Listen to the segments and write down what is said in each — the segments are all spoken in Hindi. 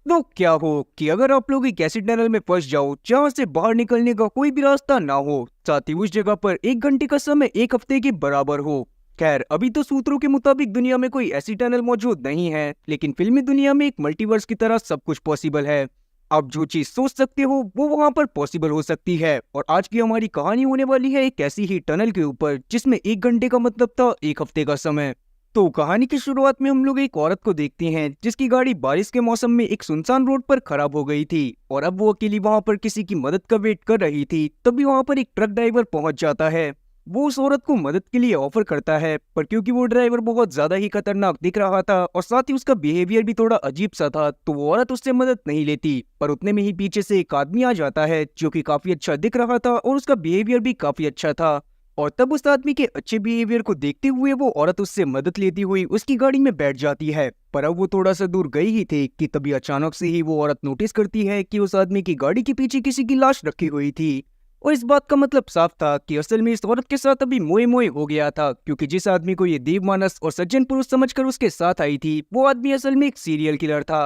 तो क्या हो कि अगर आप लोग एक ऐसे टनल में फंस जाओ जहां से बाहर निकलने का कोई भी रास्ता ना हो, साथ ही उस जगह पर 1 घंटे का समय 1 हफ्ते के बराबर हो। खैर, अभी तो सूत्रों के मुताबिक दुनिया में कोई ऐसी टनल मौजूद नहीं है, लेकिन फिल्मी दुनिया में एक मल्टीवर्स की तरह सब कुछ पॉसिबल है। आप जो चीज सोच सकते हो वो वहां पर पॉसिबल हो सकती है। और आज की हमारी कहानी होने वाली है एक ऐसी ही टनल के ऊपर जिसमें 1 घंटे का मतलब था 1 हफ्ते का समय। तो कहानी की शुरुआत में हम लोग एक औरत को देखते हैं जिसकी गाड़ी बारिश के मौसम में एक सुनसान रोड पर खराब हो गई थी, और अब वो अकेली वहां पर किसी की मदद का वेट कर रही थी। तभी वहां पर एक ट्रक ड्राइवर पहुंच जाता है। वो उस औरत को मदद के लिए ऑफर करता है, पर क्योंकि वो ड्राइवर बहुत ज्यादा ही खतरनाक दिख रहा था और साथ ही उसका बिहेवियर भी थोड़ा अजीब सा था, तो वो औरत उससे मदद नहीं लेती। पर उतने में ही पीछे से एक आदमी आ जाता है जो कि काफी अच्छा दिख रहा था और उसका बिहेवियर भी काफी अच्छा था। और तब उस आदमी के अच्छे बिहेवियर को देखते हुए वो औरत उससे मदद लेती हुई उसकी गाड़ी में बैठ जाती है। पर अब वो थोड़ा सा दूर गई ही थे कि तभी अचानक से ही वो औरत नोटिस करती है कि उस आदमी की गाड़ी के पीछे किसी की लाश रखी हुई थी। और इस बात का मतलब साफ था कि असल में इस औरत के साथ अभी मोए मोए हो गया था, क्योंकि जिस आदमी को ये देवमानस और सज्जन पुरुष समझकर उसके साथ आई थी वो आदमी असल में एक सीरियल किलर था।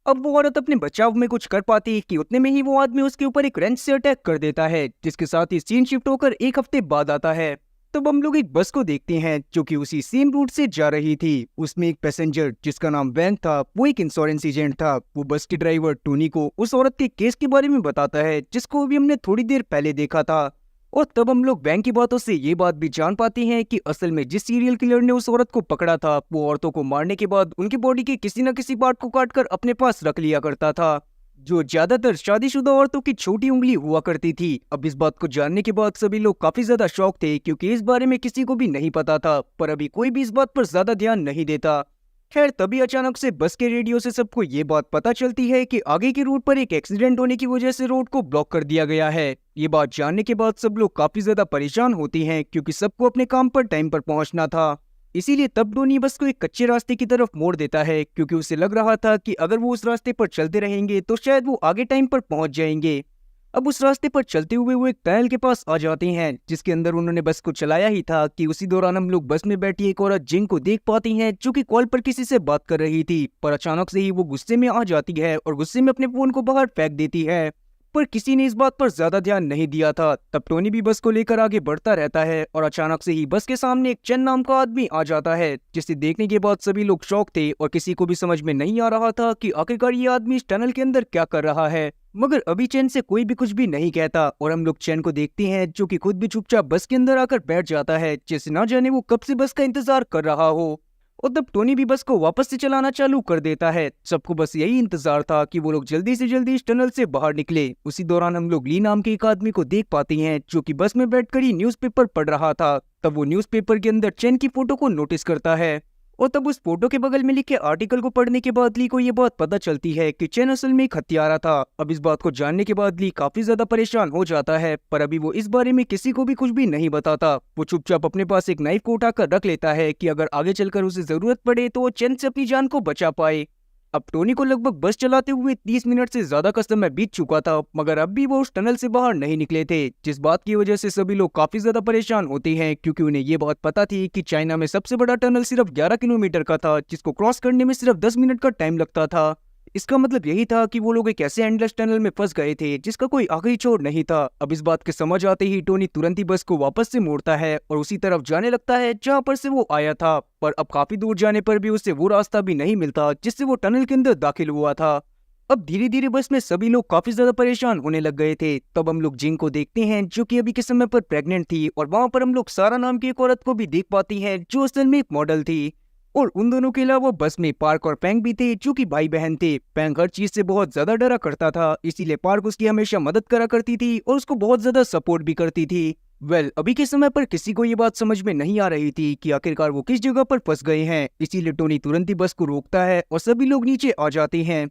अब वो औरत अपने बचाव में कुछ कर पाती कि उतने में ही वो आदमी उसके ऊपर एक रेंच से अटैक कर देता है, जिसके साथ ही सीन शिफ्ट होकर 1 हफ्ते बाद आता है। तब हम लोग एक बस को देखते हैं जो कि उसी सेम रूट से जा रही थी। उसमें एक पैसेंजर जिसका नाम वैन था, वो एक इंश्योरेंस एजेंट था। वो बस के ड्राइवर टोनी को उस औरत के केस के बारे में बताता है जिसको अभी हमने थोड़ी देर पहले देखा था। और तब हम लोग बैंक की बातों से ये बात भी जान पाते हैं कि असल में जिस सीरियल किलर ने उस औरत को पकड़ा था वो औरतों को मारने के बाद उनकी बॉडी के किसी न किसी पार्ट को काट कर अपने पास रख लिया करता था, जो ज्यादातर शादीशुदा औरतों की छोटी उंगली हुआ करती थी। अब इस बात को जानने के बाद सभी लोग काफी ज्यादा शॉक थे, क्योंकि इस बारे में किसी को भी नहीं पता था। पर अभी कोई भी इस बात पर ज्यादा ध्यान नहीं देता। खैर, तभी अचानक से बस के रेडियो से सबको ये बात पता चलती है कि आगे की रूट पर एक एक्सीडेंट होने की वजह से रोड को ब्लॉक कर दिया गया है। ये बात जानने के बाद सब लोग काफी ज्यादा परेशान होती हैं, क्योंकि सबको अपने काम पर टाइम पर पहुंचना था। इसीलिए तब टोनी बस को एक कच्चे रास्ते की तरफ मोड़ देता है, क्योंकि उसे लग रहा था कि अगर वो उस रास्ते पर चलते रहेंगे तो शायद वो आगे टाइम पर पहुंच जाएंगे। अब उस रास्ते पर चलते हुए वो एक टनल के पास आ जाते हैं जिसके अंदर उन्होंने बस को चलाया ही था कि उसी दौरान हम लोग बस में बैठी एक औरत जिंग को देख पाती हैं जो कि कॉल पर किसी से बात कर रही थी। पर अचानक से ही वो गुस्से में आ जाती है और गुस्से में अपने फोन को बाहर फेंक देती है। पर किसी ने इस बात पर ज्यादा ध्यान नहीं दिया था। तब टोनी भी बस को लेकर आगे बढ़ता रहता है और अचानक से ही बस के सामने एक चेन नाम का आदमी आ जाता है, जिसे देखने के बाद सभी लोग शॉक थे और किसी को भी समझ में नहीं आ रहा था कि आखिरकार ये आदमी इस टनल के अंदर क्या कर रहा है। मगर अभी चैन से कोई भी कुछ भी नहीं कहता और हम लोग चैन को देखते हैं जो कि खुद भी चुपचाप बस के अंदर आकर बैठ जाता है, जैसे ना जाने वो कब से बस का इंतजार कर रहा हो। और तब टोनी भी बस को वापस से चलाना चालू कर देता है। सबको बस यही इंतजार था कि वो लोग जल्दी से जल्दी इस टनल से बाहर निकले। उसी दौरान हम लोग ली नाम के एक आदमी को देख पाते हैं जो कि बस में बैठकर ही न्यूज़पेपर पढ़ रहा था। तब वो न्यूज़पेपर के अंदर चैन की फोटो को नोटिस करता है, और तब उस फोटो के बगल में लिखे आर्टिकल को पढ़ने के बाद ली को ये बात पता चलती है कि चैन असल में एक हत्यारा था। अब इस बात को जानने के बाद ली काफी ज्यादा परेशान हो जाता है, पर अभी वो इस बारे में किसी को भी कुछ भी नहीं बताता। वो चुपचाप अपने पास एक नाइफ को उठाकर रख लेता है कि अगर आगे चलकर उसे जरूरत पड़े तो वो चैन से अपनी जान को बचा पाए। अब टोनी को लगभग बस चलाते हुए 30 मिनट से ज्यादा का समय बीत चुका था, मगर अब भी वो उस टनल से बाहर नहीं निकले थे, जिस बात की वजह से सभी लोग काफी ज्यादा परेशान होते हैं, क्योंकि उन्हें ये बात पता थी कि चाइना में सबसे बड़ा टनल सिर्फ 11 किलोमीटर का था, जिसको क्रॉस करने में सिर्फ 10 मिनट का टाइम लगता था। इसका मतलब यही था कि वो लोग एक ऐसे एंडलेस टनल में फंस गए थे जिसका कोई आखिरी छोर नहीं था। अब इस बात के समझ आते ही टोनी तुरंत ही बस को वापस से मोड़ता है और उसी तरफ जाने लगता है जहां पर से वो आया था। पर अब काफी दूर जाने पर भी उसे वो रास्ता भी नहीं मिलता जिससे वो टनल के अंदर दाखिल हुआ था। अब धीरे धीरे बस में सभी लोग काफी ज्यादा परेशान होने लग गए थे। तब हम लोग जिंग को देखते हैं जो कि अभी के समय पर प्रेग्नेंट थी, और वहां पर हम लोग सारा नाम की एक औरत को भी देख पाती हैं जो असल में एक मॉडल थी। और उन दोनों के अलावा बस में पार्क और पैंग भी थे जो कि भाई बहन थे। पैंग हर चीज से बहुत ज्यादा डरा करता था, इसीलिए पार्क उसकी हमेशा मदद करा करती थी और उसको बहुत ज्यादा सपोर्ट भी करती थी। अभी के समय पर किसी को ये बात समझ में नहीं आ रही थी कि आखिरकार वो किस जगह पर फंस गए हैं, इसीलिए टोनी तुरंत ही बस को रोकता है और सभी लोग नीचे आ जाते हैं।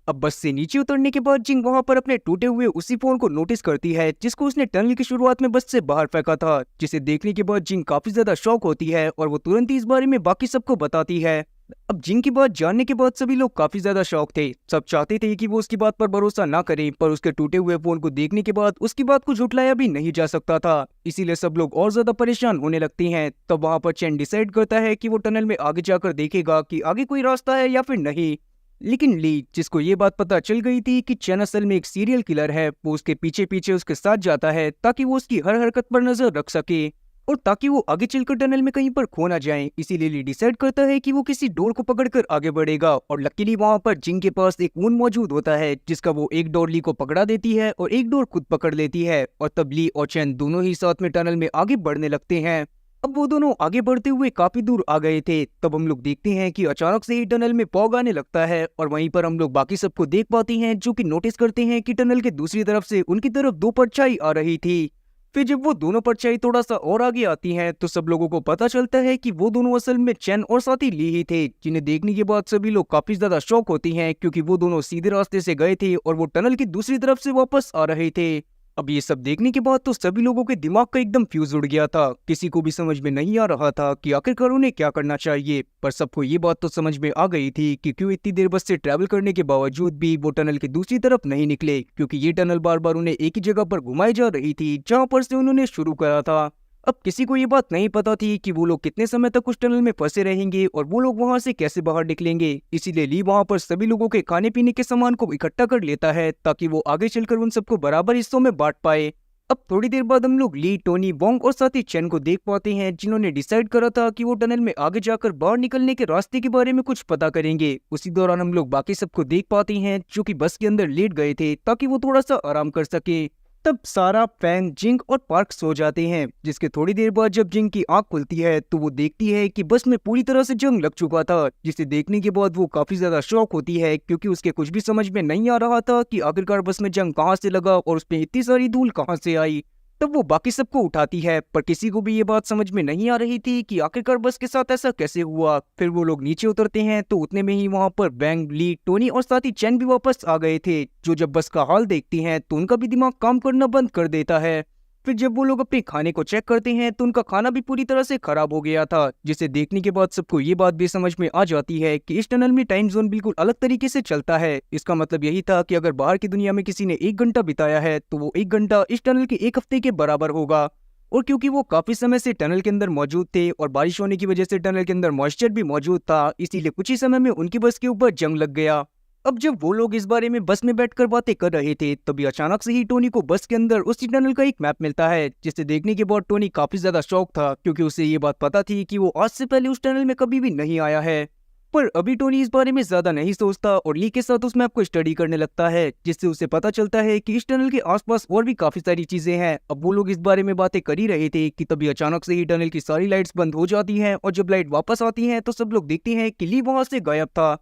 अब बस से नीचे उतरने के बाद जिंग वहां पर अपने टूटे हुए उसी फोन को नोटिस करती है जिसको उसने टनल की शुरुआत में बस से बाहर फेंका था, जिसे देखने के बाद जिंग काफी ज्यादा शॉक होती है और वो तुरंत ही इस बारे में बाकी सबको बताती है। अब जिंग की बात जानने के बाद सभी लोग काफी ज्यादा शॉक थे। सब चाहते थे कि वो उसकी बात पर भरोसा ना करें, पर उसके टूटे हुए फोन को देखने के बाद उसकी बात को झुटलाया भी नहीं जा सकता था, इसीलिए सब लोग और ज्यादा परेशान होने लगते हैं। तब वहां पर चैन डिसाइड करता है कि वो टनल में आगे जाकर देखेगा कि आगे कोई रास्ता है या फिर नहीं। लेकिन ली, जिसको ये बात पता चल गई थी कि चैन असल में एक सीरियल किलर है, वो उसके पीछे पीछे उसके साथ जाता है ताकि वो उसकी हर हरकत पर नजर रख सके और ताकि वो आगे चलकर टनल में कहीं पर खो ना जाए। इसीलिए ली डिसाइड करता है कि वो किसी डोर को पकड़कर आगे बढ़ेगा और लकीली वहां पर जिंग के पास एक ऊन मौजूद होता है, जिसका वो एक डोर ली को पकड़ा देती है और एक डोर खुद पकड़ लेती है और तब ली और चैन दोनों ही साथ में टनल में आगे बढ़ने लगते हैं। अब वो दोनों आगे बढ़ते हुए काफी दूर आ गए थे, तब हम लोग देखते हैं कि अचानक से ही टनल में फॉग आने लगता है और वहीं पर हम लोग बाकी सबको देख पाते हैं, जो कि नोटिस करते हैं कि टनल के दूसरी तरफ से उनकी तरफ दो परछाई आ रही थी। फिर जब वो दोनों परछाई थोड़ा सा और आगे आती हैं तो सब लोगों को पता चलता है कि वो दोनों असल में चैन और साथी ली ही थे, जिन्हें देखने के बाद सभी लोग काफी ज्यादा शॉक होती हैं, क्योंकि वो दोनों सीधे रास्ते से गए थे और वो टनल की दूसरी तरफ से वापस आ रहे थे। अब ये सब देखने के बाद तो सभी लोगों के दिमाग का एकदम फ्यूज उड़ गया था। किसी को भी समझ में नहीं आ रहा था कि आखिरकार उन्हें क्या करना चाहिए, पर सबको ये बात तो समझ में आ गई थी कि क्यों इतनी देर बस से ट्रैवल करने के बावजूद भी वो टनल की दूसरी तरफ नहीं निकले, क्योंकि ये टनल बार बार उन्हें एक ही जगह पर घुमाई जा रही थी जहाँ पर से उन्होंने शुरू करा था। अब किसी को ये बात नहीं पता थी कि वो लोग कितने समय तक उस टनल में फंसे रहेंगे और वो लोग वहां से कैसे बाहर निकलेंगे। इसीलिए ली वहां पर सभी लोगों के खाने पीने के सामान को इकट्ठा कर लेता है ताकि वो आगे चलकर उन सबको बराबर हिस्सों में बांट पाए। अब थोड़ी देर बाद हम लोग ली, टोनी, वोंग और साथ ही चैन को देख पाते हैं, जिन्होंने डिसाइड करा था कि वो टनल में आगे जाकर बाहर निकलने के रास्ते के बारे में कुछ पता करेंगे। उसी दौरान हम लोग बाकी सबको देख पाते हैं जो कि बस के अंदर लेट गए थे ताकि वो थोड़ा सा आराम कर सके। तब सारा, फैंग, जिंग और पार्क सो जाते हैं, जिसके थोड़ी देर बाद जब जिंग की आंख खुलती है तो वो देखती है कि बस में पूरी तरह से जंग लग चुका था, जिसे देखने के बाद वो काफी ज्यादा शॉक होती है, क्योंकि उसके कुछ भी समझ में नहीं आ रहा था कि आखिरकार बस में जंग कहाँ से लगा और उसमें इतनी सारी धूल कहाँ से आई। तब वो बाकी सबको उठाती है, पर किसी को भी ये बात समझ में नहीं आ रही थी कि आखिरकार बस के साथ ऐसा कैसे हुआ। फिर वो लोग नीचे उतरते हैं तो उतने में ही वहां पर बैंग, ली, टोनी और साथ ही चैन भी वापस आ गए थे, जो जब बस का हाल देखती हैं तो उनका भी दिमाग काम करना बंद कर देता है। फिर जब वो लोग अपने खाने को चेक करते हैं तो उनका खाना भी पूरी तरह से खराब हो गया था, जिसे देखने के बाद सबको ये बात भी समझ में आ जाती है कि इस टनल में टाइम जोन बिल्कुल अलग तरीके से चलता है। इसका मतलब यही था कि अगर बाहर की दुनिया में किसी ने 1 घंटा बिताया है तो वो 1 घंटा इस टनल के 1 हफ्ते के बराबर होगा। और क्योंकि वो काफी समय से टनल के अंदर मौजूद थे और बारिश होने की वजह से टनल के अंदर मॉइस्चर भी मौजूद था, इसीलिए कुछ ही समय में उनकी बस के ऊपर जंग लग गया। अब जब वो लोग इस बारे में बस में बैठकर बातें कर रहे थे तभी अचानक से ही टोनी को बस के अंदर उसी टनल का एक मैप मिलता है, जिसे देखने के बाद टोनी काफी ज्यादा शॉक था, क्योंकि उसे ये बात पता थी कि वो आज से पहले उस टनल में कभी भी नहीं आया है। पर अभी टोनी इस बारे में ज्यादा नहीं सोचता और ली के साथ उस मैप को स्टडी करने लगता है, जिससे उसे पता चलता है कि इस टनल के आसपास और भी काफी सारी चीजें हैं। अब वो लोग इस बारे में बातें कर ही रहे थे कि तभी अचानक से ही टनल की सारी लाइट्स बंद हो जाती हैं और जब लाइट वापस आती हैं तो सब लोग देखते हैं कि ली वहां से गायब था।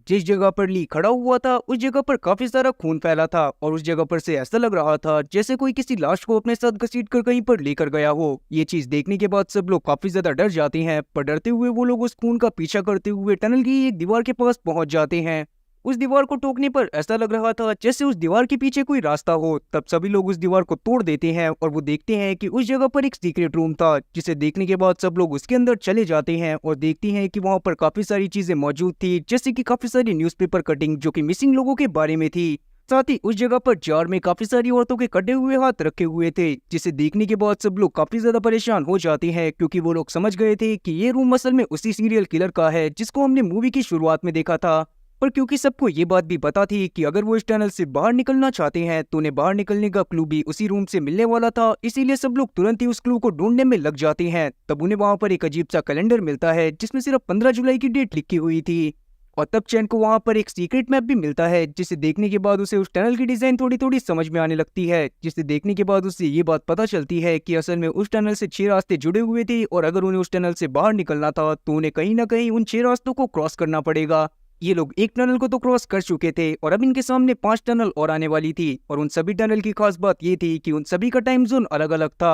जिस जगह पर ली खड़ा हुआ था उस जगह पर काफी सारा खून फैला था और उस जगह पर से ऐसा लग रहा था जैसे कोई किसी लाश को अपने साथ घसीट कर कहीं पर लेकर गया हो। ये चीज देखने के बाद सब लोग काफी ज्यादा डर जाते हैं, पर डरते हुए वो लोग उस खून का पीछा करते हुए टनल की एक दीवार के पास पहुंच जाते हैं। उस दीवार को टोकने पर ऐसा लग रहा था जैसे उस दीवार के पीछे कोई रास्ता हो। तब सभी लोग उस दीवार को तोड़ देते हैं और वो देखते हैं कि उस जगह पर एक सीक्रेट रूम था, जिसे देखने के बाद सब लोग उसके अंदर चले जाते हैं और देखते हैं कि वहां पर काफी सारी चीजें मौजूद थी, जैसे कि काफी सारी न्यूज़पेपर कटिंग जो कि मिसिंग लोगों के बारे में थी। साथ ही उस जगह पर जार में काफी सारी औरतों के कटे हुए हाथ रखे हुए थे, जिसे देखने के बाद सब लोग काफी ज्यादा परेशान हो जाते हैं, क्योंकि वो लोग समझ गए थे कि ये रूम असल में उसी सीरियल किलर का है जिसको हमने मूवी की शुरुआत में देखा था। पर क्योंकि सबको ये बात भी पता थी कि अगर वो इस टनल से बाहर निकलना चाहते हैं तो उन्हें बाहर निकलने का क्लू भी उसी रूम से मिलने वाला था, इसीलिए सब लोग तुरंत ही उस क्लू को ढूंढने में लग जाते हैं। तब उन्हें वहां पर एक अजीब सा कैलेंडर मिलता है जिसमें सिर्फ 15 जुलाई की डेट लिखी हुई थी। और तब चैन को वहां पर एक सीक्रेट मैप भी मिलता है, जिसे देखने के बाद उसे उस टनल की डिजाइन थोड़ी थोड़ी समझ में आने लगती है, जिसे देखने के बाद उसे ये बात पता चलती है कि असल में उस टनल से 6 रास्ते जुड़े हुए थे और अगर उन्हें उस टनल से बाहर निकलना था तो उन्हें कहीं ना कहीं उन 6 रास्तों को क्रॉस करना पड़ेगा। ये लोग एक टनल को तो क्रॉस कर चुके थे और अब इनके सामने 5 टनल और आने वाली थी, और उन सभी टनल की खास बात ये थी कि उन सभी का टाइम जोन अलग अलग था।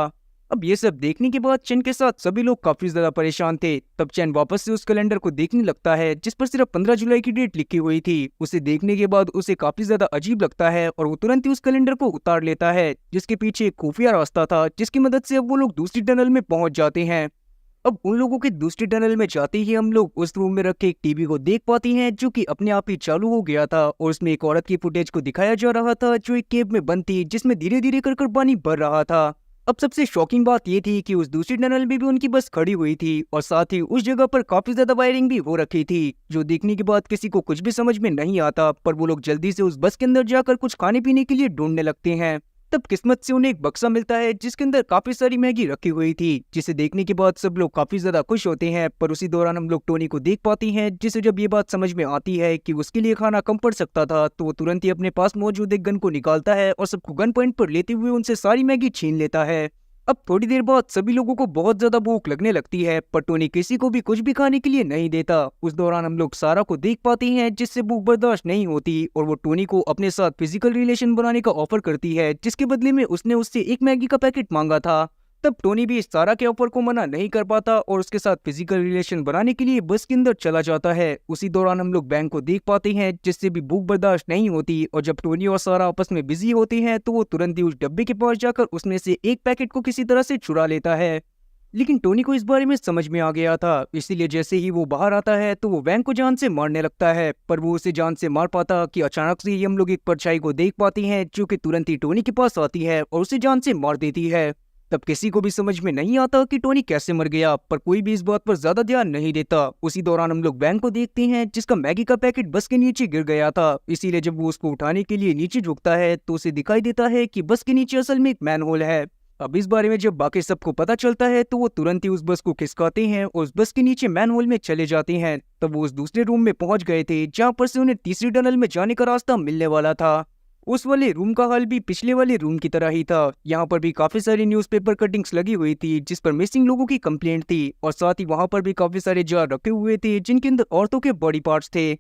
अब ये सब देखने के बाद चैन के साथ सभी लोग काफी ज्यादा परेशान थे। तब चैन वापस से उस कैलेंडर को देखने लगता है जिस पर सिर्फ 15 जुलाई की डेट लिखी हुई थी। उसे देखने के बाद उसे काफी ज्यादा अजीब लगता है और वो तुरंत ही उस कैलेंडर को उतार लेता है, जिसके पीछे एक खुफिया रास्ता था जिसकी मदद से अब वो लोग दूसरी टनल में पहुंच जाते हैं। अब उन लोगों के दूसरी टनल में जाते ही हम लोग उस रूम में रखे एक टीवी को देख पाते हैं, जो कि अपने आप ही चालू हो गया था और उसमें एक औरत की फुटेज को दिखाया जा रहा था जो एक केव में बंद थी, जिसमें धीरे धीरे कर पानी भर रहा था। अब सबसे शॉकिंग बात ये थी कि उस दूसरी टनल में भी उनकी बस खड़ी हुई थी और साथ ही उस जगह पर काफी ज्यादा वायरिंग भी हो रखी थी, जो देखने के बाद किसी को कुछ भी समझ में नहीं आता। पर वो लोग जल्दी से उस बस के अंदर जाकर कुछ खाने पीने के लिए ढूंढने लगते हैं। तब किस्मत से उन्हें एक बक्सा मिलता है जिसके अंदर काफी सारी मैगी रखी हुई थी, जिसे देखने के बाद सब लोग काफी ज्यादा खुश होते हैं। पर उसी दौरान हम लोग टोनी को देख पाते हैं, जिसे जब ये बात समझ में आती है कि उसके लिए खाना कम पड़ सकता था, तो वो तुरंत ही अपने पास मौजूद एक गन को निकालता है और सबको गन पॉइंट पर लेते हुए उनसे सारी मैगी छीन लेता है। अब थोड़ी देर बाद सभी लोगों को बहुत ज्यादा भूख लगने लगती है, पर टोनी किसी को भी कुछ भी खाने के लिए नहीं देता। उस दौरान हम लोग सारा को देख पाते हैं, जिससे भूख बर्दाश्त नहीं होती और वो टोनी को अपने साथ फिजिकल रिलेशन बनाने का ऑफर करती है, जिसके बदले में उसने उससे एक मैगी का पैकेट मांगा था। तब टोनी भी इस सारा के ऑफर को मना नहीं कर पाता और उसके साथ फिजिकल रिलेशन बनाने के लिए बस के अंदर चला जाता है। उसी दौरान हम लोग बैंक को देख पाते हैं, जिससे भी भूख बर्दाश्त नहीं होती और जब टोनी और सारा आपस में बिजी होती हैं, तो वो तुरंत ही उस डब्बे के पास जाकर उसमें से एक पैकेट को किसी तरह से चुरा लेता है। लेकिन टोनी को इस बारे में समझ में आ गया था, इसीलिए जैसे ही वो बाहर आता है तो वो वैंग को जान से मारने लगता है। पर वो उसे जान से मार पाता कि अचानक से ही हम लोग एक परछाई को देख पाते हैं, जो कि तुरंत ही टोनी के पास आती है और उसे जान से मार देती है। तब किसी को भी समझ में नहीं आता कि टोनी कैसे मर गया, पर कोई भी इस बात पर ज्यादा ध्यान नहीं देता। उसी दौरान हम लोग वैंग को देखते हैं, जिसका मैगी का पैकेट बस के नीचे गिर गया था। इसीलिए जब वो उसको उठाने के लिए नीचे झुकता है तो उसे दिखाई देता है कि बस के नीचे असल में एक मैनहोल है। अब इस बारे में जब बाकी सबको पता चलता है तो वो तुरंत ही उस बस को खिसकाते हैं और उस बस के नीचे मैनहोल में चले जाते हैं। तब वो उस दूसरे रूम में पहुंच गए थे, जहाँ पर से उन्हें तीसरी टनल में जाने का रास्ता मिलने वाला था। उस वाले रूम का हाल भी पिछले वाले रूम की तरह ही था। यहाँ पर भी काफी सारी न्यूज़पेपर कटिंग्स लगी हुई थी, जिस पर मिसिंग लोगों की कंप्लेंट थी और साथ ही वहाँ पर भी काफी सारे जार रखे हुए थे, जिनके अंदर औरतों के बॉडी पार्ट्स थे।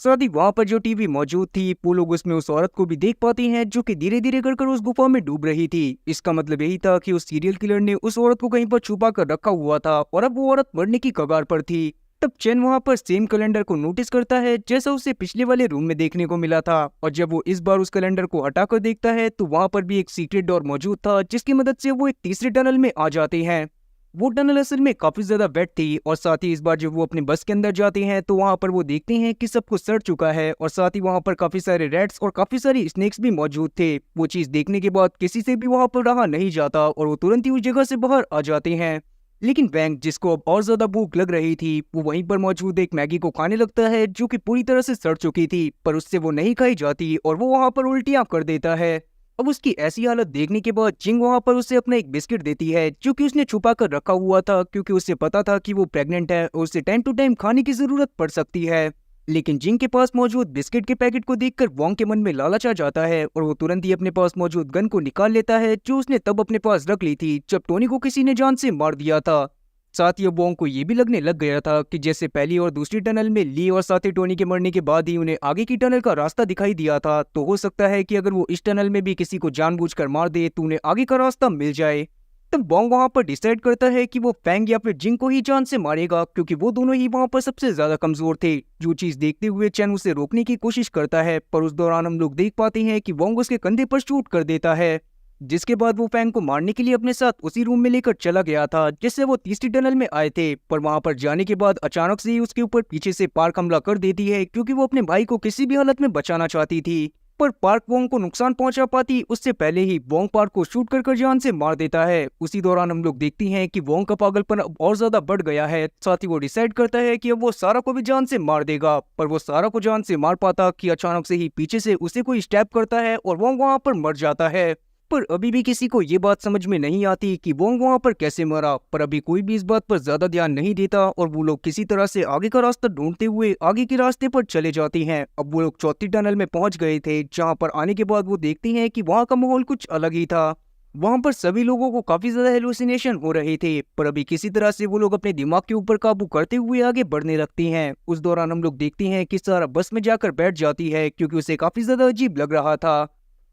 साथ ही वहाँ पर जो टीवी मौजूद थी, वो लोग उसमें उस औरत को भी देख पाते हैं, जो कि धीरे धीरे कर उस गुफा में डूब रही थी। इसका मतलब यही था कि उस सीरियल किलर ने उस औरत को कहीं पर छुपा कर रखा हुआ था और अब वो औरत मरने की कगार पर थी। तब चैन वहां पर सेम कैलेंडर को नोटिस करता है, जैसा उसे पिछले वाले रूम में देखने को मिला था। और जब वो इस बार उस कैलेंडर को हटाकर देखता है तो वहां पर भी एक सीक्रेट डोर मौजूद था, जिसकी मदद से वो एक तीसरे टनल में आ जाते हैं। वो टनल असल में काफी ज्यादा वेट थी और साथ ही इस बार जब वो अपने बस के अंदर जाते हैं तो वहां पर वो देखते हैं कि सब कुछ सड़ चुका है और साथ ही वहां पर काफी सारे रैट्स और काफी सारे स्नेक्स भी मौजूद थे। वो चीज देखने के बाद किसी से भी वहां पर रहा नहीं जाता और वो तुरंत ही उस जगह से बाहर आ जाते हैं। लेकिन वैंग, जिसको अब और ज्यादा भूख लग रही थी, वो वहीं पर मौजूद एक मैगी को खाने लगता है, जो कि पूरी तरह से सड़ चुकी थी, पर उससे वो नहीं खाई जाती और वो वहां पर उल्टियां कर देता है। अब उसकी ऐसी हालत देखने के बाद जिंग वहां पर उसे अपना एक बिस्किट देती है, जो कि उसने छुपा कर रखा हुआ था, क्योंकि उसे पता था कि वो प्रेग्नेंट है और उसे टाइम टू टाइम खाने की जरूरत पड़ सकती है। लेकिन जिंग के पास मौजूद बिस्किट के पैकेट को देखकर वोंग के मन में लालच आ जाता है और वो तुरंत ही अपने पास मौजूद गन को निकाल लेता है, जो उसने तब अपने पास रख ली थी जब टोनी को किसी ने जान से मार दिया था। साथ ही अब वोंग को ये भी लगने लग गया था कि जैसे पहली और दूसरी टनल में ली और साथ ही टोनी के मरने के बाद ही उन्हें आगे की टनल का रास्ता दिखाई दिया था, तो हो सकता है कि अगर वो इस टनल में भी किसी को जानबूझकर मार दे तो उन्हें आगे का रास्ता मिल जाए। तब वोंग वहां पर डिसाइड करता है कि वो फैंग या फिर जिंग को ही जान से मारेगा, क्योंकि वो दोनों ही वहां पर सबसे ज्यादा कमजोर थे। जो चीज देखते हुए चैन उसे रोकने की कोशिश करता है, पर उस दौरान हम लोग देख पाते हैं कि वोंग उसके कंधे पर शूट कर देता है, जिसके बाद वो फैंग को मारने के लिए अपने साथ उसी रूम में लेकर चला गया था, जिससे वो तीसरी टनल में आए थे। पर वहां पर जाने के बाद अचानक से ही उसके ऊपर पीछे से पार्क हमला कर देती है, क्योंकि वो अपने भाई को किसी भी हालत में बचाना चाहती थी। पर पार्क वोंग को नुकसान पहुंचा पाती उससे पहले ही वोंग पार्क को शूट कर जान से मार देता है। उसी दौरान हम लोग देखती हैं कि वोंग का पागलपन अब और ज्यादा बढ़ गया है। साथ ही वो डिसाइड करता है कि अब वो सारा को भी जान से मार देगा, पर वो सारा को जान से मार पाता कि अचानक से ही पीछे से उसे कोई स्टैप करता है और वोंग वहां पर मर जाता है। पर अभी भी किसी को ये बात समझ में नहीं आती कि वोंग वहां पर कैसे मरा, पर अभी कोई भी इस बात पर ज्यादा ध्यान नहीं देता और वो लोग किसी तरह से आगे का रास्ता ढूंढते हुए आगे के रास्ते पर चले जाते हैं। अब वो लोग चौथी टनल में पहुंच गए थे, जहां पर आने के बाद वो देखते हैं कि वहां का माहौल कुछ अलग ही था। वहां पर सभी लोगों को काफी ज्यादा हेलुसिनेशन हो रहे थे, पर अभी किसी तरह से वो लोग अपने दिमाग के ऊपर काबू करते हुए आगे बढ़ने लगते हैं। उस दौरान हम लोग देखते हैं कि सारा बस में जाकर बैठ जाती है, क्योंकि उसे काफी ज्यादा अजीब लग रहा था।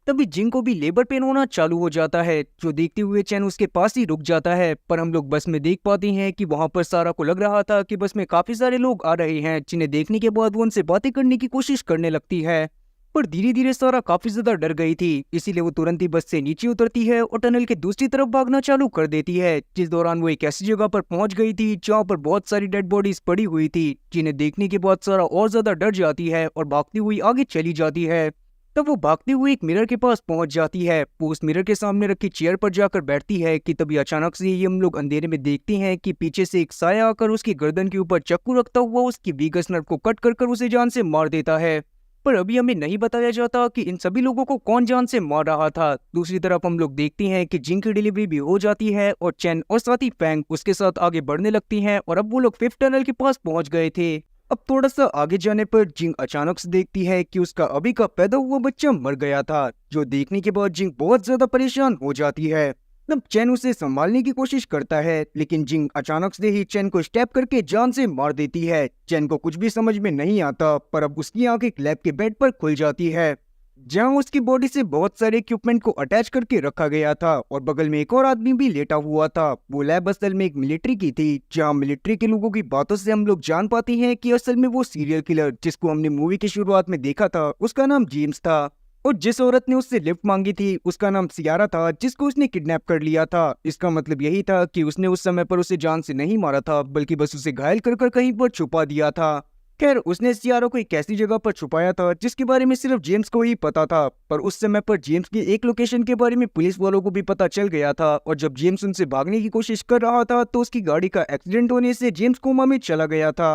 तभी जिंग को भी लेबर पेन होना चालू हो जाता है, जो देखते हुए चैन उसके पास ही रुक जाता है। पर हम लोग बस में देख पाते हैं कि वहां पर सारा को लग रहा था कि बस में काफी सारे लोग आ रहे हैं, जिन्हें देखने के बाद वो उनसे बातें करने की कोशिश करने लगती है। पर धीरे धीरे सारा काफी ज्यादा डर गई थी, इसीलिए वो तुरंत ही बस से नीचे उतरती है और टनल के दूसरी तरफ भागना चालू कर देती है। जिस दौरान वो एक ऐसी जगह पर पहुंच गई थी जहाँ पर बहुत सारी डेड बॉडीज पड़ी हुई थी, जिन्हें देखने के बाद सारा और ज्यादा डर जाती है और भागती हुई आगे चली जाती है। तब वो भागते हुए एक मिरर के पास पहुंच जाती है। वो उस मिरर के सामने रखी चेयर पर जाकर बैठती है कि तभी अचानक से ही हम लोग अंधेरे में देखते हैं कि पीछे से एक साया आकर उसकी गर्दन के ऊपर चाकू रखता हुआ उसकी वीगस नर्व को कट कर उसे जान से मार देता है। पर अभी हमें नहीं बताया जाता कि इन सभी लोगों को कौन जान से मार रहा था। दूसरी तरफ हम लोग देखते हैं कि जिंग की डिलीवरी भी हो जाती है और चेन और साथ ही फैंग उसके साथ आगे बढ़ने लगती हैं और अब वो लोग फिफ्थ टनल के पास पहुंच गए थे। अब थोड़ा सा आगे जाने पर जिंग अचानक से देखती है कि उसका अभी का पैदा हुआ बच्चा मर गया था, जो देखने के बाद जिंग बहुत ज्यादा परेशान हो जाती है। तब चैन उसे संभालने की कोशिश करता है, लेकिन जिंग अचानक से ही चैन को स्टेप करके जान से मार देती है। चैन को कुछ भी समझ में नहीं आता, पर अब उसकी आंख एक लैब के बेड पर खुल जाती है, जहां उसकी बॉडी से बहुत सारे इक्विपमेंट को अटैच करके रखा गया था और बगल में एक और आदमी भी लेटा हुआ था। वो लैब असल में एक मिलिट्री की थी, जहां मिलिट्री के लोगों की बातों से हम लोग जान पाते हैं कि असल में वो सीरियल किलर जिसको हमने मूवी की शुरुआत में देखा था उसका नाम जेम्स था, और जिस औरत ने उससे लिफ्ट मांगी थी उसका नाम सियारा था, जिसको उसने किडनैप कर लिया था। इसका मतलब यही था कि उसने उस समय पर उसे जान से नहीं मारा था, बल्कि बस उसे घायल कर कहीं पर छुपा दिया था। खैर, उसने सियारा को एक ऐसी जगह पर छुपाया था जिसके बारे में सिर्फ जेम्स को ही पता था, पर उस समय पर जेम्स की एक लोकेशन के बारे में पुलिस वालों को भी पता चल गया था, और जब जेम्स उनसे भागने की कोशिश कर रहा था तो उसकी गाड़ी का एक्सीडेंट होने से जेम्स कोमा में चला गया था।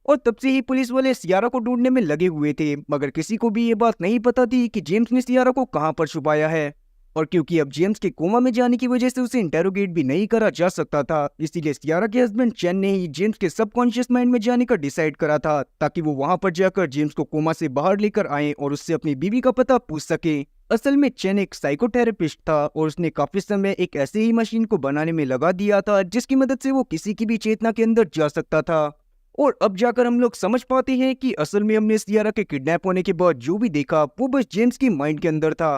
और तब से ही पुलिस वाले सियारा को ढूंढने में लगे हुए थे, मगर किसी को भी ये बात नहीं पता थी कि जेम्स ने सियारा को कहां पर छुपाया है। और क्योंकि अब जेम्स के कोमा में जाने की वजह से उसे इंटेरोगेट भी नहीं करा जा सकता था, इसीलिए सियारा के हस्बैंड चैन ने ही जेम्स के सबकॉन्शियस माइंड में जाने का डिसाइड करा था, ताकि वो वहां पर जाकर जेम्स को कोमा से बाहर लेकर आए और उससे अपनी बीवी का पता पूछ सके। असल में चैन एक साइकोथेरेपिस्ट था और उसने काफी समय एक ऐसे ही मशीन को बनाने में लगा दिया था जिसकी मदद से वो किसी की भी चेतना के अंदर जा सकता था। और अब जाकर हम लोग समझ पाते हैं कि असल में हमने सियारा के किडनैप होने के बाद जो भी देखा वो बस जेम्स की माइंड के अंदर था।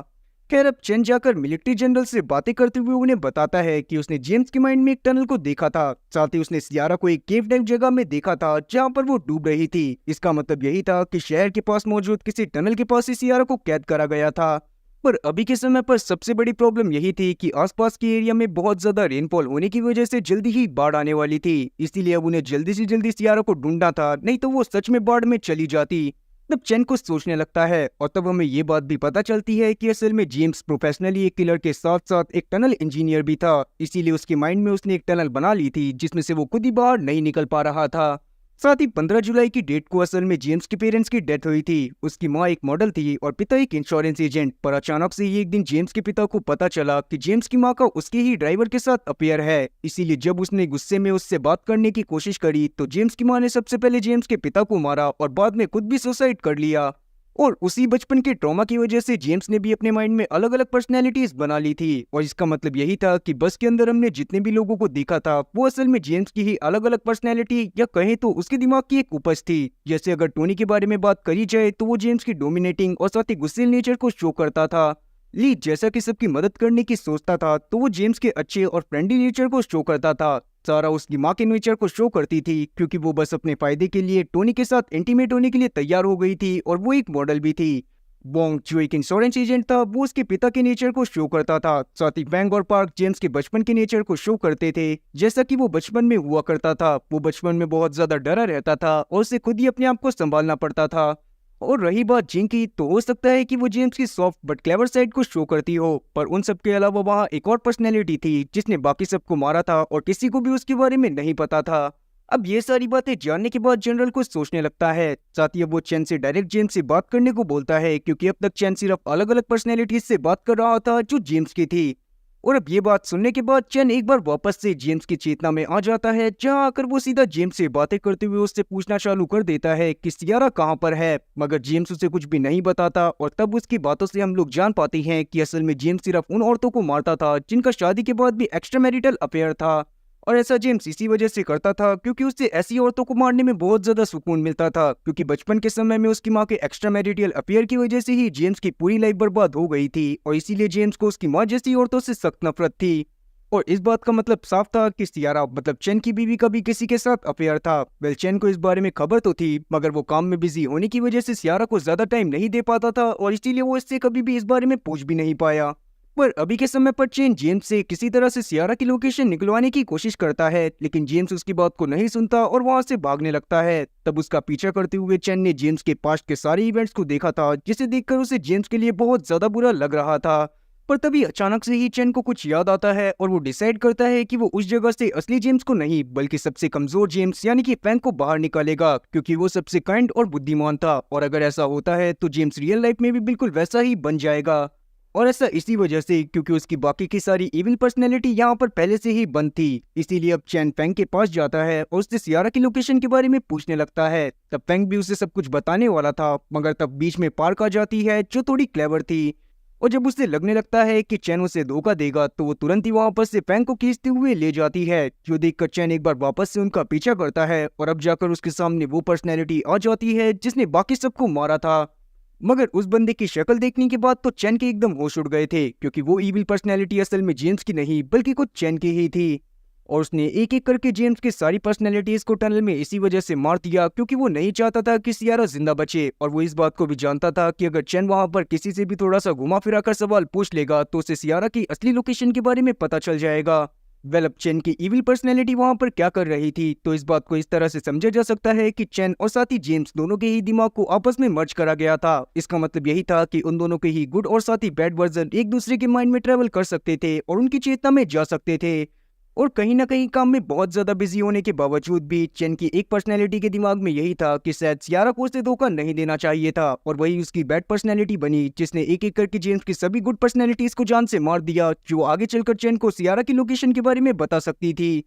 खैर, अब चेन जाकर मिलिट्री जनरल से बातें करते हुए उन्हें बताता है कि उसने जेम्स के माइंड में एक टनल को देखा था, साथ ही उसने सियारा को एक केव टाइप जगह में देखा था जहां पर वो डूब रही थी। इसका मतलब यही था कि शहर के पास मौजूद किसी टनल के पास ही सियारा को कैद करा गया था। पर अभी के समय पर सबसे बड़ी प्रॉब्लम यही थी कि आसपास के एरिया में बहुत ज्यादा रेनफॉल होने की वजह से जल्दी ही बाढ़ आने वाली थी, इसीलिए अब उन्हें जल्दी से जल्दी सियारा को ढूंढना था, नहीं तो वो सच में बाढ़ में चली जाती। तब चैन कुछ सोचने लगता है और तब हमें ये बात भी पता चलती है कि असल में जेम्स प्रोफेशनली एक किलर के साथ साथ एक टनल इंजीनियर भी था, इसीलिए उसके माइंड में उसने एक टनल बना ली थी जिसमें से वो खुद ही बाहर नहीं निकल पा रहा था। साथ ही 15 जुलाई की डेट को असल में जेम्स के पेरेंट्स की डेथ हुई थी। उसकी माँ एक मॉडल थी और पिता एक इंश्योरेंस एजेंट, पर अचानक से ही एक दिन जेम्स के पिता को पता चला कि जेम्स की माँ का उसके ही ड्राइवर के साथ अफेयर है। इसीलिए जब उसने गुस्से में उससे बात करने की कोशिश करी तो जेम्स की माँ ने सबसे पहले जेम्स के पिता को मारा और बाद में खुद भी सुसाइड कर लिया। और उसी बचपन के ट्रॉमा की वजह से जेम्स ने भी अपने माइंड में अलग अलग पर्सनैलिटीज बना ली थी, और इसका मतलब यही था कि बस के अंदर हमने जितने भी लोगों को देखा था वो असल में जेम्स की ही अलग अलग पर्सनैलिटी या कहें तो उसके दिमाग की एक उपज थी। जैसे अगर टोनी के बारे में बात करी जाए तो वो जेम्स की डोमिनेटिंग और साथ ही गुस्सेल नेचर को शो करता था। ली जैसा कि सबकी मदद करने की सोचता था तो वो जेम्स के अच्छे और फ्रेंडली नेचर को शो करता था। सारा उसकी माँ के नेचर को शो करती थी क्योंकि वो बस अपने फायदे के लिए टोनी के साथ इंटीमेट होने के लिए तैयार हो गई थी, और वो एक मॉडल भी थी। बोंग जो एक इंश्योरेंस एजेंट था वो उसके पिता के नेचर को शो करता था। साथ ही बैंग और पार्क जेम्स के बचपन के नेचर को शो करते थे, जैसा कि वो बचपन में हुआ करता था। वो बचपन में बहुत ज्यादा डरा रहता था और उसे खुद ही अपने आप को संभालना पड़ता था। और रही बात जिंग की, तो हो सकता है कि वो जेम्स की सॉफ्ट बट क्लेवर साइड को शो करती हो, पर उन सब के अलावा वहाँ एक और पर्सनैलिटी थी जिसने बाकी सबको मारा था और किसी को भी उसके बारे में नहीं पता था। अब ये सारी बातें जानने के बाद जनरल कुछ सोचने लगता है, साथ ही अब वो चैन से डायरेक्ट जेम्स से बात करने को बोलता है, क्योंकि अब तक चैन सिर्फ अलग अलग पर्सनैलिटीज से बात कर रहा था जो जेम्स की थी। और अब ये बात सुनने के बाद चैन एक बार वापस से जेम्स की चेतना में आ जाता है, जहां आकर वो सीधा जेम्स से बातें करते हुए उससे पूछना चालू कर देता है कि सियारा कहां पर है, मगर जेम्स उसे कुछ भी नहीं बताता। और तब उसकी बातों से हम लोग जान पाते हैं कि असल में जेम्स सिर्फ उन औरतों को मारता था जिनका शादी के बाद भी एक्स्ट्रा मैरिटल अफेयर था, और ऐसा जेम्स इसी वजह से करता था क्योंकि उससे ऐसी औरतों को मारने में बहुत ज्यादा सुकून मिलता था, क्योंकि बचपन के समय में उसकी माँ के एक्स्ट्रा मैरिटल अफेयर की वजह से ही जेम्स की पूरी लाइफ बर्बाद हो गई थी, और इसीलिए जेम्स को उसकी माँ जैसी औरतों से सख्त नफरत थी। और इस बात का मतलब साफ था कि सियारा मतलब चैन की बीवी का भी किसी के साथ अफेयर था। वेल, चैन को इस बारे में खबर तो थी, मगर वो काम में बिजी होने की वजह से सियारा को ज्यादा टाइम नहीं दे पाता था, और इसीलिए वो इससे कभी भी इस बारे में पूछ भी नहीं पाया। पर अभी के समय पर चेन जेम्स से किसी तरह से सियारा की लोकेशन निकलवाने की कोशिश करता है, लेकिन जेम्स उसकी बात को नहीं सुनता और वहां से भागने लगता है। तब उसका पीछा करते हुए चेन ने जेम्स के पास्ट के सारे इवेंट्स को देखा था, जिसे देखकर उसे जेम्स के लिए बहुत ज्यादा बुरा लग रहा था। पर तभी अचानक से ही चेन को कुछ याद आता है और वो डिसाइड करता है कि वो उस जगह से असली जेम्स को नहीं बल्कि सबसे कमजोर जेम्स यानी कि फैंग को बाहर निकालेगा, क्योंकि वो सबसे काइंड और बुद्धिमान था। और अगर ऐसा होता है तो जेम्स रियल लाइफ में भी बिल्कुल वैसा ही बन जाएगा। और ऐसा इसी वजह से क्योंकि उसकी बाकी की सारी इविल पर्सनैलिटी यहाँ पर पहले से ही बंद थी। इसीलिए अब चैन फेंग के पास जाता है और उससे सियारा की लोकेशन के बारे में पूछने लगता है। तब फेंग भी उसे सब कुछ बताने वाला था, मगर तब बीच में पार्क आ जाती है जो थोड़ी क्लेवर थी। और जब उसे लगने लगता है कि चैन उसे धोखा देगा तो वो तुरंत ही वहां पर से फेंग को खींचते हुए ले जाती है, जो देखकर चैन एक बार वापस से उनका पीछा करता है और अब जाकर उसके सामने वो पर्सनैलिटी आ जाती है जिसने बाकी सबको मारा था। मगर उस बंदे की शक्ल देखने के बाद तो चैन के एकदम होश उड़ गए थे, क्योंकि वो इविल पर्सनैलिटी असल में जेम्स की नहीं बल्कि कुछ चैन की ही थी। और उसने एक एक करके जेम्स की सारी पर्सनैलिटीज को टनल में इसी वजह से मार दिया, क्योंकि वो नहीं चाहता था कि सियारा जिंदा बचे। और वो इस बात को भी जानता था कि अगर चैन वहां पर किसी से भी थोड़ा सा घुमा फिरा कर सवाल पूछ लेगा तो उसे सियारा की असली लोकेशन के बारे में पता चल जाएगा। अब चैन की इविल पर्सनैलिटी वहां पर क्या कर रही थी, तो इस बात को इस तरह से समझा जा सकता है कि चैन और साथ ही जेम्स दोनों के ही दिमाग को आपस में मर्ज करा गया था। इसका मतलब यही था कि उन दोनों के ही गुड और साथ ही बैड वर्जन एक दूसरे के माइंड में ट्रेवल कर सकते थे और उनकी चेतना में जा सकते थे। और कहीं ना कहीं काम में बहुत ज्यादा बिजी होने के बावजूद भी चेन की एक पर्सनैलिटी के दिमाग में यही था कि शायद सियारा को उसे धोखा नहीं देना चाहिए था, और वही उसकी बैड पर्सनैलिटी बनी जिसने एक एक करके जेम्स की सभी गुड पर्सनैलिटीज को जान से मार दिया, जो आगे चलकर चेन को सियारा की लोकेशन के बारे में बता सकती थी।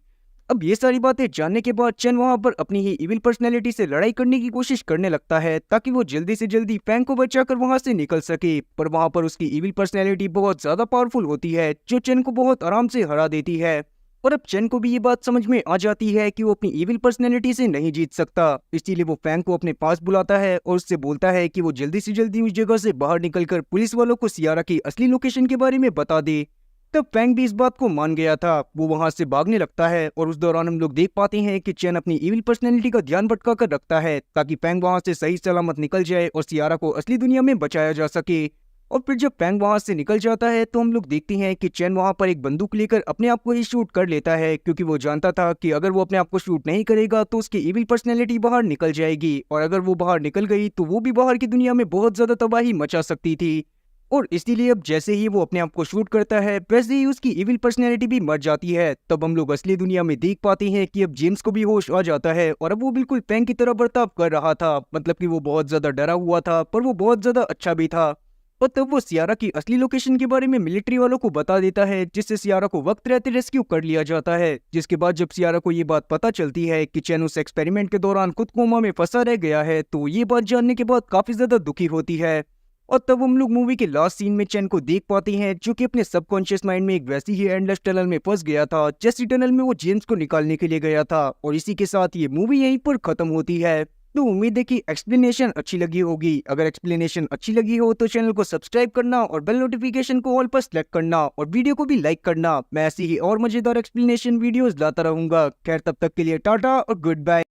अब ये सारी बातें जानने के बाद चेन वहां पर अपनी ही इविल पर्सनैलिटी से लड़ाई करने की कोशिश करने लगता है, ताकि वो जल्दी से जल्दी फैंग को बचाकर वहां से निकल सके। पर वहां पर उसकी इविल पर्सनैलिटी बहुत ज्यादा पावरफुल होती है, जो चेन को बहुत आराम से हरा देती है। और अब चेन को भी ये बात समझ में आ जाती है कि वो अपनी इविल पर्सनैलिटी से नहीं जीत सकता। इसीलिए वो फैंग को अपने पास बुलाता है और उससे बोलता है कि वो जल्दी से जल्दी उस जगह से बाहर निकलकर पुलिस वालों को सियारा की असली लोकेशन के बारे में बता दे। तब फैंग भी इस बात को मान गया था। वो वहां से भागने लगता है और उस दौरान हम लोग देख पाते हैं कि चेन अपनी इविल पर्सनैलिटी का ध्यान भटका कर रखता है, ताकि फैंग वहां से सही सलामत निकल जाए और सियारा को असली दुनिया में बचाया जा सके। और फिर जब फैंग वहां से निकल जाता है तो हम लोग देखते हैं कि चैन वहां पर एक बंदूक लेकर अपने आप को ही शूट कर लेता है, क्योंकि वो जानता था कि अगर वो अपने आप को शूट नहीं करेगा तो उसकी इविल पर्सनैलिटी बाहर निकल जाएगी, और अगर वो बाहर निकल गई तो वो भी बाहर की दुनिया में बहुत ज्यादा तबाही मचा सकती थी। और इसीलिए अब जैसे ही वो अपने आप को शूट करता है वैसे ही उसकी इविल पर्सनैलिटी भी मर जाती है। तब हम लोग असली दुनिया में देख पाते हैं कि अब जेम्स को भी होश आ जाता है और अब वो बिल्कुल फैंग की तरह बर्ताव कर रहा था, मतलब कि वो बहुत ज्यादा डरा हुआ था पर वो बहुत ज्यादा अच्छा भी था। और तब वो सियारा की असली लोकेशन के बारे में मिलिट्री वालों को बता देता है, जिससे सियारा को वक्त रहते रेस्क्यू कर लिया जाता है। जिसके बाद जब सियारा को ये बात पता चलती है कि चैन उस एक्सपेरिमेंट के दौरान खुद कोमा में फंसा रह गया है, तो ये बात जानने के बाद काफी ज्यादा दुखी होती है। और तब हम लोग मूवी के लास्ट सीन में चैन को देख पाते हैं, जो कि अपने सबकॉन्शियस माइंड में एक वैसी ही एंडलेस टनल में फंस गया था जैसी टनल में वो जेम्स को निकालने के लिए गया था। और इसी के साथ ये मूवी यहीं पर खत्म होती है। तो उम्मीद है कि एक्सप्लेनेशन अच्छी लगी होगी। अगर एक्सप्लेनेशन अच्छी लगी हो तो चैनल को सब्सक्राइब करना और बेल नोटिफिकेशन को ऑल पर सेलेक्ट करना और वीडियो को भी लाइक करना। मैं ऐसी ही और मजेदार एक्सप्लेनेशन वीडियोस लाता रहूंगा। खैर तब तक के लिए टाटा और गुड बाय।